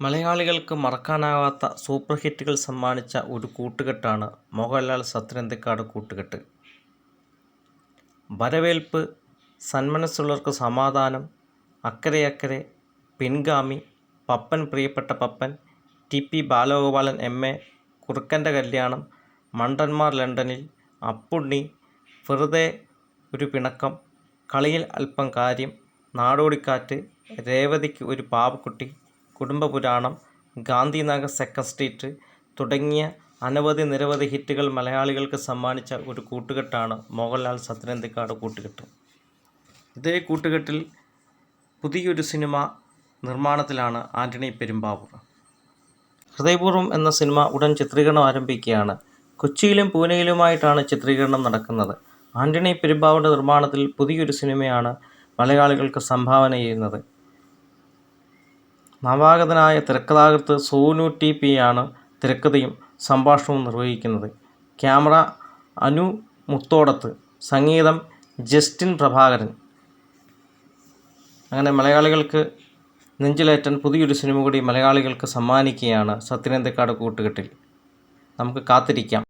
മലയാളികൾക്ക് മറക്കാനാകാത്ത സൂപ്പർ ഹിറ്റുകൾ സമ്മാനിച്ച ഒരു കൂട്ടുകെട്ടാണ് മോഹൻലാൽ സത്യനന്ദിക്കാട് കൂട്ടുകെട്ട്. വരവേൽപ്പ്, സന്മനസ്സുള്ളവർക്ക് സമാധാനം, അക്കരെ അക്കരെ, പിൻഗാമി, പപ്പൻ പ്രിയപ്പെട്ട പപ്പൻ, ടി.പി. ബാലഗോപാലൻ എം.എ, കുറുക്കൻ്റെ കല്യാണം, മണ്ടന്മാർ ലണ്ടനിൽ, അപ്പുണ്ണി, വെറുതെ ഒരു പിണക്കം, കളിയിൽ അല്പം കാര്യം, നാടോടിക്കാറ്റ്, രേവതിക്ക് ഒരു പാവക്കുട്ടി, കുടുംബപുരാണം, ഗാന്ധിനഗർ സെക്കൻഡ് സ്ട്രീറ്റ് തുടങ്ങിയ നിരവധി ഹിറ്റുകൾ മലയാളികൾക്ക് സമ്മാനിച്ച ഒരു കൂട്ടുകെട്ടാണ് മോഹൻലാൽ സത്യനന്ദിക്കാട് കൂട്ടുകെട്ട്. ഇതേ കൂട്ടുകെട്ടിൽ പുതിയൊരു സിനിമ നിർമ്മാണത്തിലാണ് ആൻ്റണി പെരുമ്പാവൂർ. ഹൃദയപൂർവ്വം എന്ന സിനിമ ഉടൻ ചിത്രീകരണം ആരംഭിക്കുകയാണ്. കൊച്ചിയിലും പൂനെയിലുമായിട്ടാണ് ചിത്രീകരണം നടക്കുന്നത്. ആൻ്റണി പെരുമ്പാവൂരിൻ്റെ നിർമ്മാണത്തിൽ പുതിയൊരു സിനിമയാണ് മലയാളികൾക്ക് സംഭാവന ചെയ്യുന്നത്. നവാഗതനായ തിരക്കഥാകൃത്ത് സോനു ടി.പി. ആണ് തിരക്കഥയും സംഭാഷണവും നിർവഹിക്കുന്നത്. ക്യാമറ അനു മുത്തോടത്ത്, സംഗീതം ജസ്റ്റിൻ പ്രഭാകരൻ. അങ്ങനെ മലയാളികൾക്ക് നെഞ്ചിലേറ്റാൻ പുതിയൊരു സിനിമ കൂടി മലയാളികൾക്ക് സമ്മാനിക്കുകയാണ് സത്യനന്ദിക്കാട് കൂട്ടുകെട്ടിൽ. നമുക്ക് കാത്തിരിക്കാം.